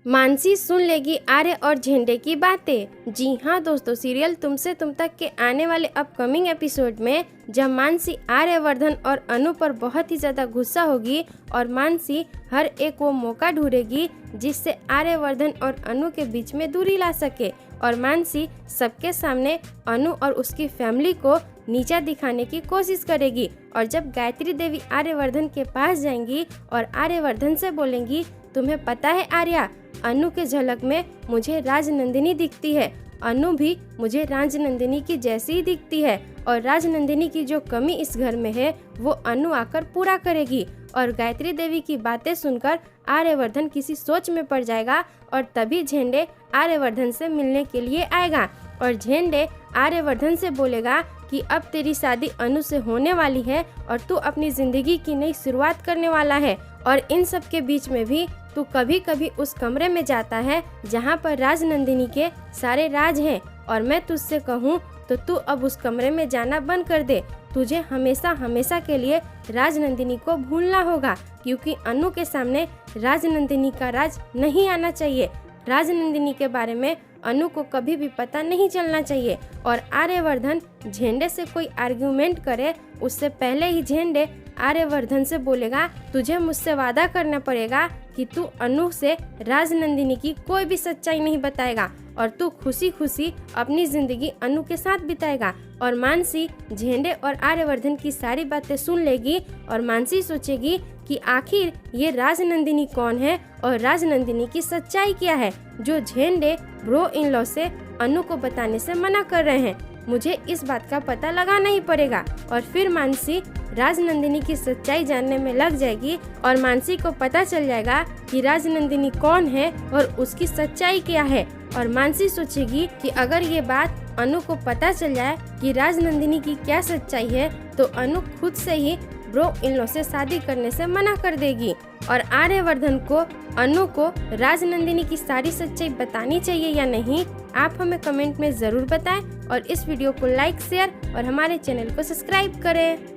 मानसी सुन लेगी आर्य और झेंडे की बातें। जी हाँ दोस्तों, सीरियल तुमसे तुम तक के आने वाले अपकमिंग एपिसोड में जब मानसी आर्यवर्धन और अनु पर बहुत ही ज़्यादा गुस्सा होगी और मानसी हर एक वो मौका ढूंढेगी जिससे आर्यवर्धन और अनु के बीच में दूरी ला सके, और मानसी सबके सामने अनु और उसकी फैमिली को नीचा दिखाने की कोशिश करेगी। और जब गायत्री देवी आर्यवर्धन के पास जाएंगी और आर्यवर्धन से बोलेंगी, तुम्हें पता है आर्या, अनु के झलक में मुझे राजनंदिनी दिखती है, अनु भी मुझे राजनंदिनी की जैसी ही दिखती है, और राजनंदिनी की जो कमी इस घर में है वो अनु आकर पूरा करेगी। और गायत्री देवी की बातें सुनकर आर्यवर्धन किसी सोच में पड़ जाएगा और तभी झेंडे आर्यवर्धन से मिलने के लिए आएगा और झेंडे आर्यवर्धन से बोलेगा कि अब तेरी शादी अनु से होने वाली है और तू अपनी जिंदगी की नई शुरुआत करने वाला है, और इन सब के बीच में भी तू कभी कभी उस कमरे में जाता है जहाँ पर राजनंदिनी के सारे राज हैं, और मैं तुझसे कहूँ तो तू अब उस कमरे में जाना बंद कर दे। तुझे हमेशा हमेशा के लिए राजनंदिनी को भूलना होगा, क्योंकि अनु के सामने राजनंदिनी का राज नहीं आना चाहिए। राजनंदिनी के बारे में अनु को कभी भी पता नहीं चलना चाहिए। और आर्यवर्धन झेंडे से कोई आर्ग्यूमेंट करे उससे पहले ही झेंडे आर्यवर्धन से बोलेगा, तुझे मुझसे वादा करना पड़ेगा कि तू अनु से राजनंदिनी की कोई भी सच्चाई नहीं बताएगा और तू खुशी खुशी अपनी जिंदगी अनु के साथ बिताएगा। और मानसी झेंडे और आर्यवर्धन की सारी बातें सुन लेगी और मानसी सोचेगी कि आखिर ये राजनंदिनी कौन है और राजनंदिनी की सच्चाई क्या है जो झेंडे ब्रो इन लॉ से अनु को बताने से मना कर रहे हैं। मुझे इस बात का पता लगाना ही पड़ेगा। और फिर मानसी राजनंदिनी की सच्चाई जानने में लग जाएगी और मानसी को पता चल जाएगा कि राजनंदिनी कौन है और उसकी सच्चाई क्या है। और मानसी सोचेगी कि अगर ये बात अनु को पता चल जाए कि राजनंदिनी की क्या सच्चाई है तो अनु खुद से ही ब्रो इन लॉ से शादी करने से मना कर देगी। और आर्यवर्धन को अनु को राजनंदिनी की सारी सच्चाई बतानी चाहिए या नहीं, आप हमें कमेंट में ज़रूर बताएं। और इस वीडियो को लाइक, शेयर और हमारे चैनल को सब्सक्राइब करें।